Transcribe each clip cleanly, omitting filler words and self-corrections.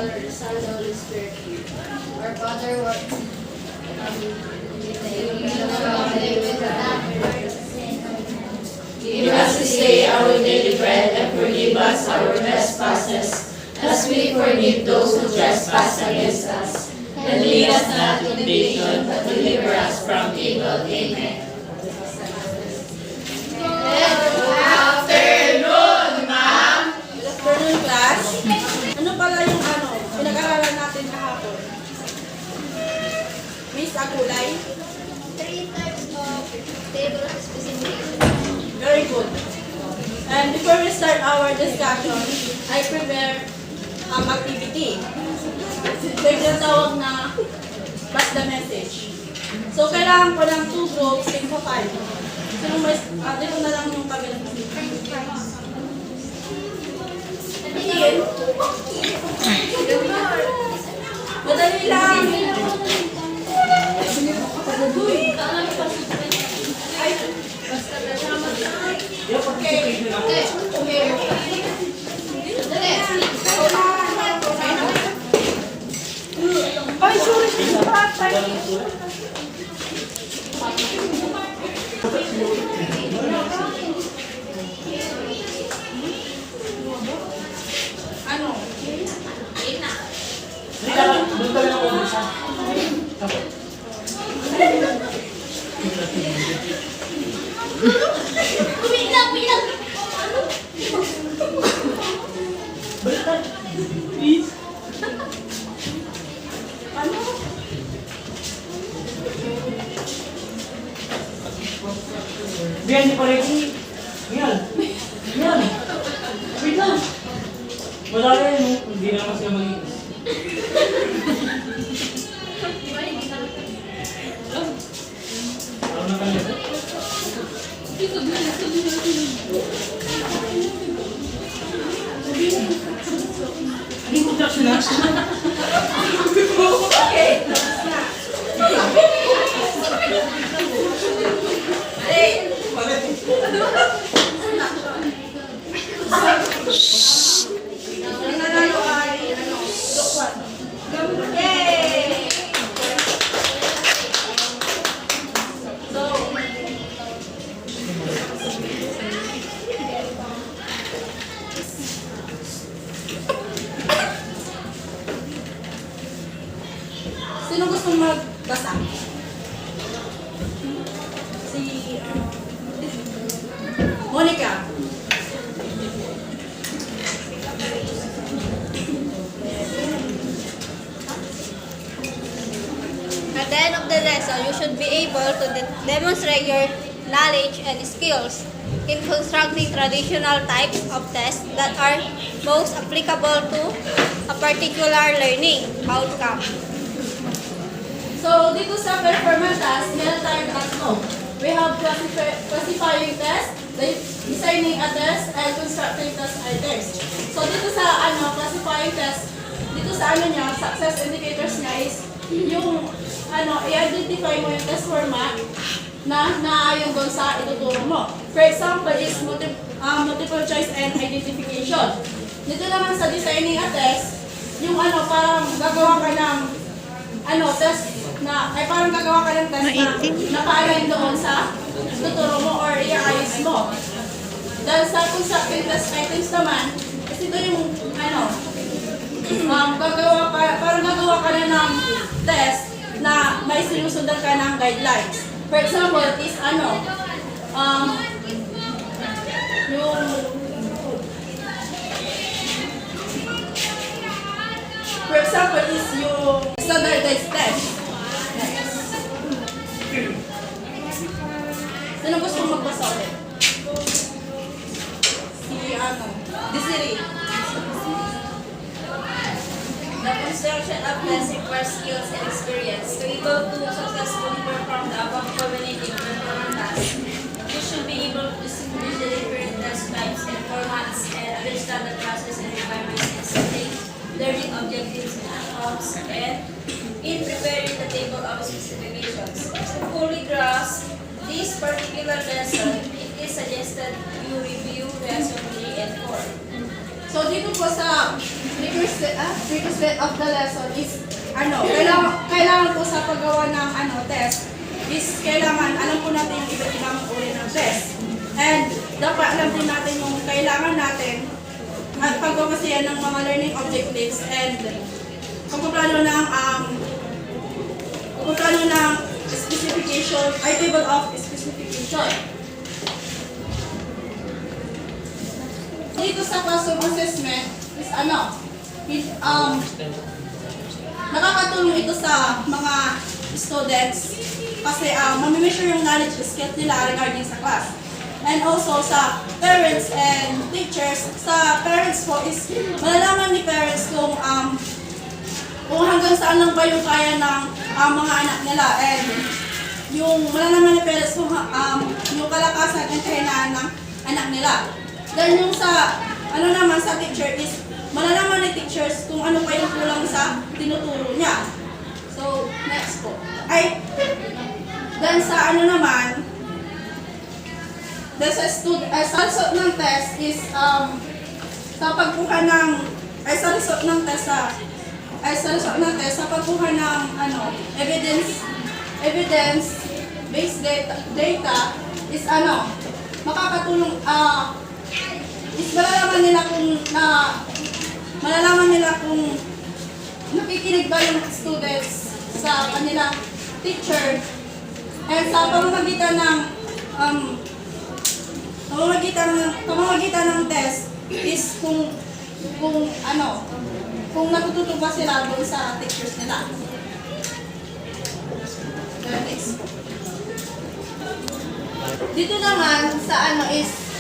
Father, the Son, the Holy Spirit. Our Father, what give us this day our daily bread, and forgive us our trespasses, as we forgive those who trespass against us. And lead us not into temptation, but deliver us from evil. Amen. Good afternoon, ma'am! Good afternoon, class. Ano pala yung pinag-aralan natin kahapon? Miss Akulay? 3 types of table of specification. Very good. And before we start our discussion, I prepare activity. Ito yung tawag na pass the message. So, kailangan ko ng 2 groups, 10 to 5. So, dito na lang yung kabilang. Again. Madali lang. Ay, basta na naman. Ay, sorry. Ano? Doon tayo ng umpisa. Bilang! Baliktad. Please. Ano? Biyan, di pa rin. Yan. Yan. Wait lang. Wala rin, no? Hindi naman sila mag-iis. Ano na kanila? Hindi ko traction na. Okay. Hey. Ang nanalo ay Lokwan. Yay! So, sino gusto magbasa? Si Monica. At the end of the lesson, you should be able to demonstrate your knowledge and skills in constructing traditional types of tests that are most applicable to a particular learning outcome. So, dito sa performance task, meron tayong tatlo. We have classifying test, designing a test, and constructing test items. So, dito sa classifying test, dito sa niya, success indicators niya is yung i-identify mo yung test format na naayon doon sa ituturo mo. For example, is multiple choice and identification. Dito naman sa designing a test, yung parang gagawa ka ng test na, parang gagawa ka ng test na naka-align doon sa tuturo mo or i-ayos mo. Dahil sa constructing test items naman, kasi ito yung parang gagawa ka na ng test na may sinusundan ka ng guidelines. For example, is yung for example is yung standardized test. Next. Sino gusto magbasa ulit? Si Desiree. The construction of tests requires skills and experience. To be able to successfully perform the above cognitive performance tasks, you should be able to distinguish the different test types and formats and understand the process and requirements in setting learning objectives and outcomes, and in preparing the table of specifications. To fully grasp this particular lesson, it is suggested you review lesson 3 and 4. So dito po sa prerequisite of the lesson is kailangan po sa paggawa ng test is kailangan alam po natin yung iba't ibang uri ng test. And dapat alam din natin yung kailangan natin at pagbabasihan ng mga learning objectives and pagpaplano ng specification, ay table of specification. Dito sa classroom assessment is nakakatulong ito sa mga students kasi mamimeasure yung knowledge skills nila regarding sa class. And also sa parents and teachers, sa parents po is malalaman ni parents kung hanggang saan lang ba yung kaya ng mga anak nila and yung malalaman ni parents kung yung kalakasan at kahinaan ng anak nila. Then yung sa sa teacher is malalaman ni teachers kung ano pa yung kulang sa tinuturo niya. So next po. Then sa sa result ng test is sa pagkuha ng sa result ng test sa pagkuha ng evidence based data is makakatulong is malalaman nila kung nakikinig ba yung students sa kanilang teacher and sa pamamagitan ng test is kung natututo ba sila doon sa teachers nila. Next. Dito naman sa is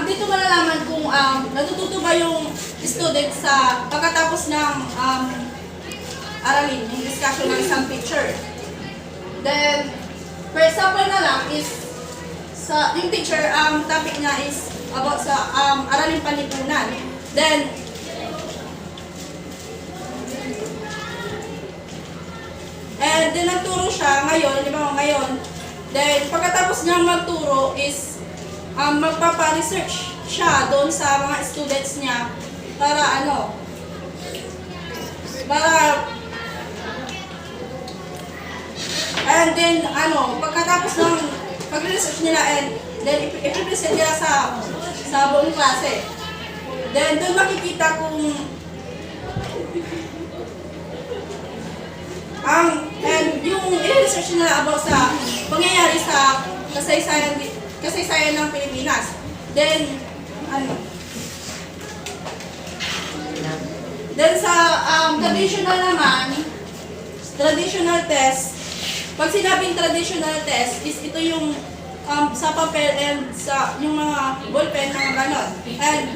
dito malalaman kung natututo ba yung student sa pagkatapos ng aralin, yung discussion ng isang teacher. Then, for example na lang is yung teacher, topic niya is about sa aralin panlipunan. Then, nagturo siya ngayon. Then, pagkatapos niya magturo is magpapa-research siya doon sa mga students niya para and then pagkatapos ng pag-research nila and then i-present nila sa buong klase. Then doon makikita kung and yung i-research nila about sa pangyayari sa kasaysayan ng Pilipinas. Then sa traditional test, pag sinabing traditional test is ito yung sa papel and sa yung mga ballpen na ganon. And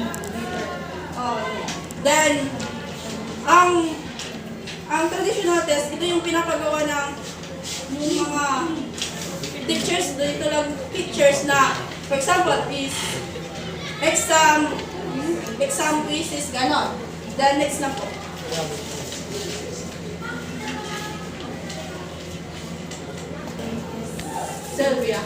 then ang traditional test, ito yung pinapagawa ng yung mga teachers, dito lang pictures na, for example, is exam quizzes, ganon. Then next na po. Sylvia.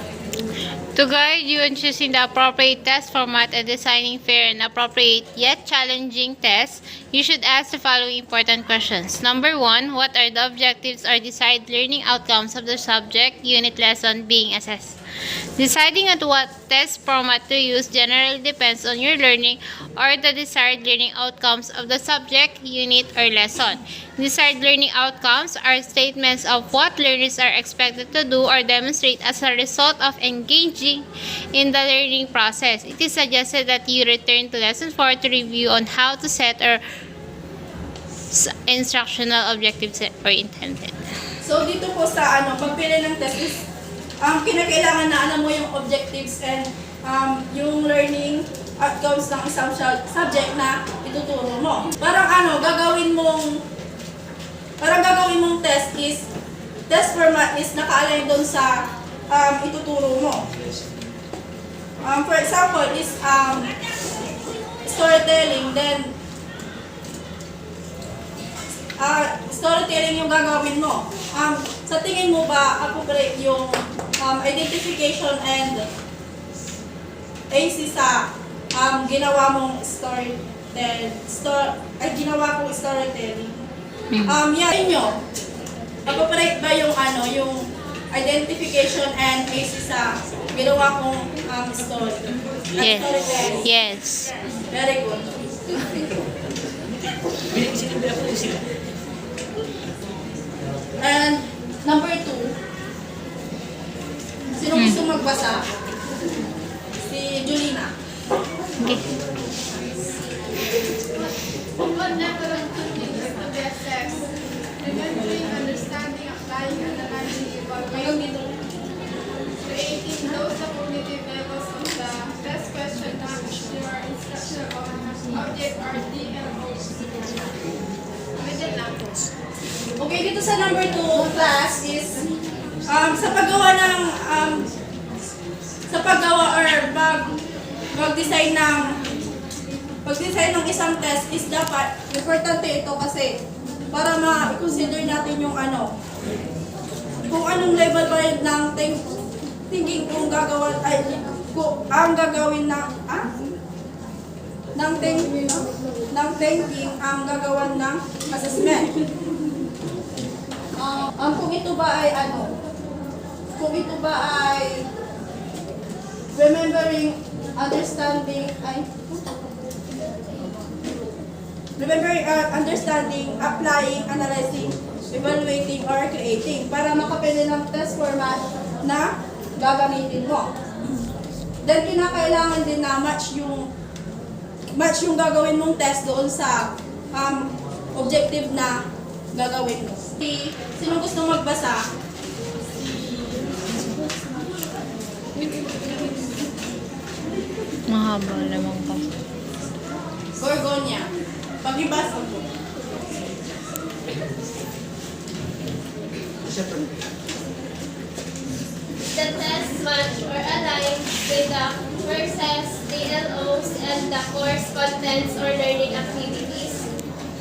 To guide you in choosing the appropriate test format and designing fair and appropriate yet challenging tests, you should ask the following important questions. Number 1, what are the objectives or desired learning outcomes of the subject unit lesson being assessed? Deciding on what test format to use generally depends on your learning or the desired learning outcomes of the subject, unit, or lesson. Desired learning outcomes are statements of what learners are expected to do or demonstrate as a result of engaging in the learning process. It is suggested that you return to Lesson 4 to review on how to set or instructional objectives or intended. So dito po sa pagpili ng test is kinakailangan na alam mo yung objectives and yung learning outcomes ng isang subject na ituturo mo. Parang gagawin mong test is, test format is naka-align doon sa ituturo mo. For example is storytelling, then storytelling yung gagawin mo. Sa tingin mo ba appropriate yung identification and AC sa ginawa mong story Then, ginawa kong storytelling. Yan inyo. Pag-operate ba yung yung identification and basis sa ginawa kong story? Yes. Storytelling. Yes. Very good. And number 2, sino gusto magbasa? Si Julina. Okay. What level of thinking is to be assessed? Remembering, understanding, applying, analyzing, evaluating, creating those the cognitive levels of the test question that your instructional object or DLOs. Medyo lang po. Okay, dito sa number 2 class is sa paggawa or mag-design ng isang test is dapat importante ito kasi para ma-consider natin yung kung anong level ba yun ng thinking kung gagawin ang gagawin ng thinking ang gagawan ng assessment. Kung ito ba ay remembering, understanding, applying, analyzing, evaluating, or creating para makapili ng test format na gagamitin mo. Then, kinakailangan din na match yung gagawin mong test doon sa objective na gagawin mo. Sino gusto magbasa? Mahaba naman pa. Gorgonia. Pag-ibasa mo. The test match or align with the courses, DLOs, and the course contents or learning activities.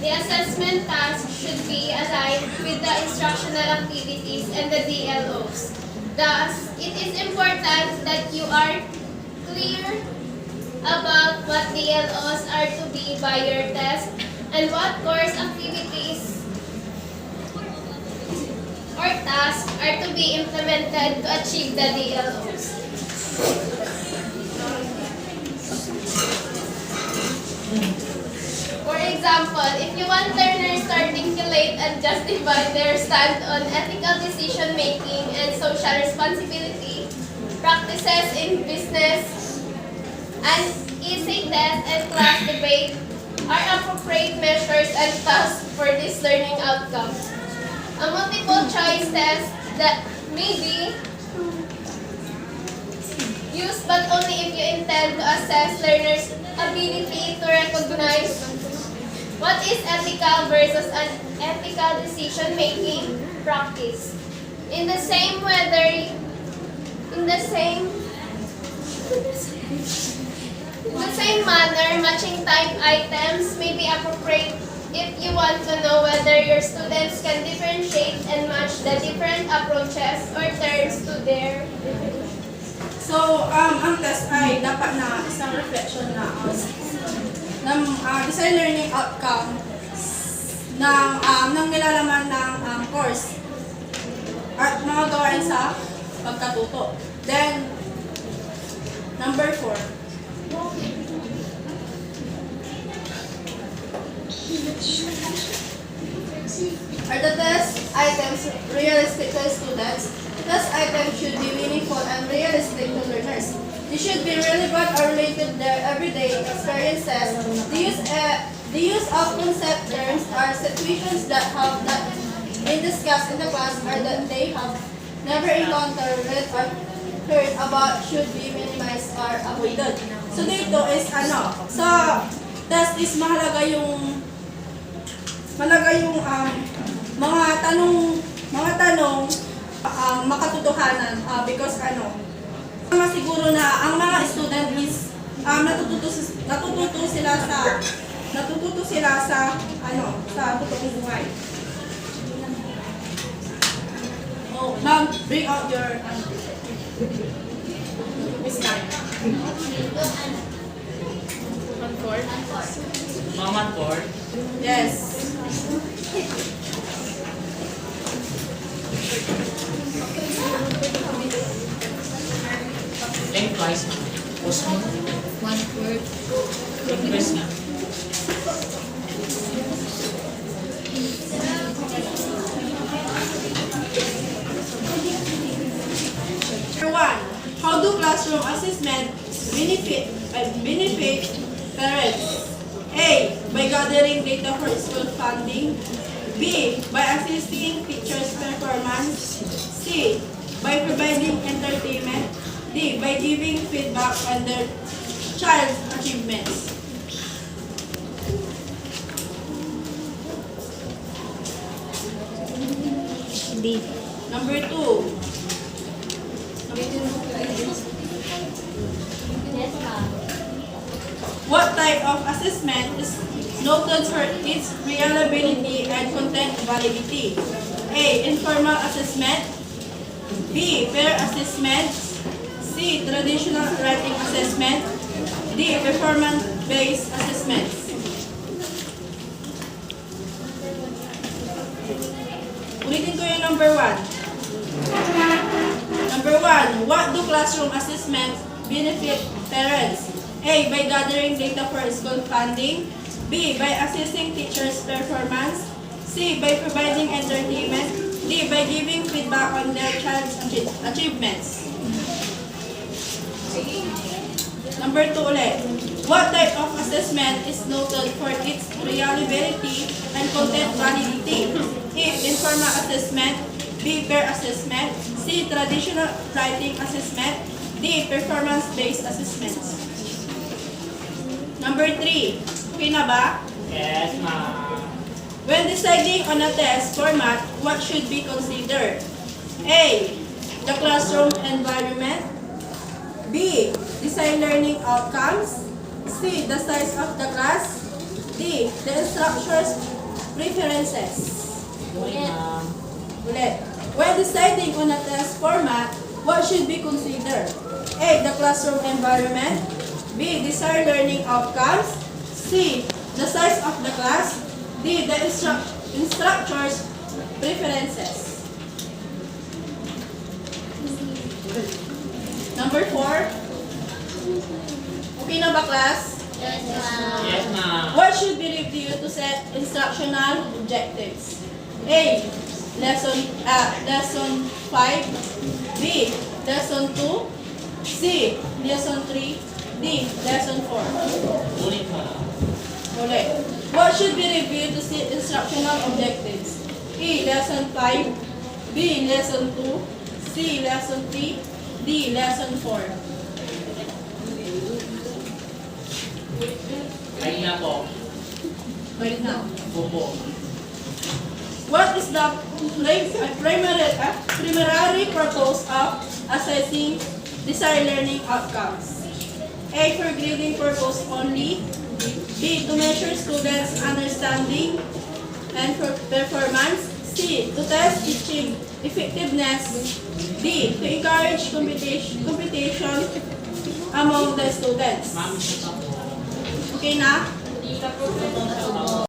The assessment task should be aligned with the instructional activities and the DLOs. Thus, it is important that you are clear about what DLOs are to be by your test and what course activities or tasks are to be implemented to achieve the DLOs. For example, if you want learners to articulate and justify their stand on ethical decision-making and social responsibility, practices in business, and essay test and class debate are appropriate measures and tasks for this learning outcome. A multiple choice test that may be used but only if you intend to assess learners' ability to recognize what is ethical versus unethical decision-making practice. In the same manner, matching type items may be appropriate if you want to know whether your students can differentiate and match the different approaches or terms to their. So, ang test ay dapat na isang reflection na ng design learning outcome ng nilalaman ng course at mga gawain sa pagkatuto. Then, number 4. Are the test items realistic to students? Test items should be meaningful and realistic to learners. They should be relevant or related to their everyday experiences. The use of concept terms or situations that have not been discussed in the class or that they have never encountered, read, or heard about should be minimized or avoided. So dito is sa test is mahalaga yung mga tanong makatotohanan because masiguro na ang mga student is natututo sila sa totoong buhay. Oh, ma'am, bring out your Miss Kyle. Mama board. Yes. Lengthwise. Post mo. One word. Lengthwise nga. Number 1. How do classroom assessment benefit parents? A. By gathering data for school funding. B. By assisting teachers' performance. C. By providing entertainment. D. By giving feedback on their child's achievements. D. Number 2. What type of assessment is noted for its reliability and content validity? A. Informal assessment. B. Peer assessment. C. Traditional writing assessment. D. Performance-based assessments. Ulitin ko yung number 1. Number 1. What do classroom assessments benefit parents? A. By gathering data for school funding. B. By assessing teachers' performance. C. By providing entertainment. D. By giving feedback on their child's achievements. Number 2 ulit. What type of assessment is noted for its reliability and content validity? A. Informal assessment. B. Peer assessment. C. Traditional writing assessment. D. Performance-based assessments. Number 3. Okay na ba? Yes, ma'am. When deciding on a test format, what should be considered? A. The classroom environment. B. Design learning outcomes. C. The size of the class. D. The instructor's preferences. Ulit. When deciding on a test format, what should be considered? A. The classroom environment. B. Desired learning outcomes. C. The size of the class. D. The instructor's preferences. Number 4. Okay na ba, class? Yes, ma'am. What should be reviewed to set instructional objectives? A. Lesson 5. B. Lesson 2. C. Lesson 3. D. Lesson 4. Ulit, ma'am. Ulit. What should be reviewed to set instructional objectives? A. Lesson 5. B. Lesson 2. C. Lesson 3. D. Lesson 4. Kain na po. Right now. Bubo. What is the primary purpose of assessing desired learning outcomes? A. For grading purpose only. B. To measure students' understanding and performance. C. To test teaching effectiveness. D. To encourage competition among the students. Ma'am, isa pa po. Okay na?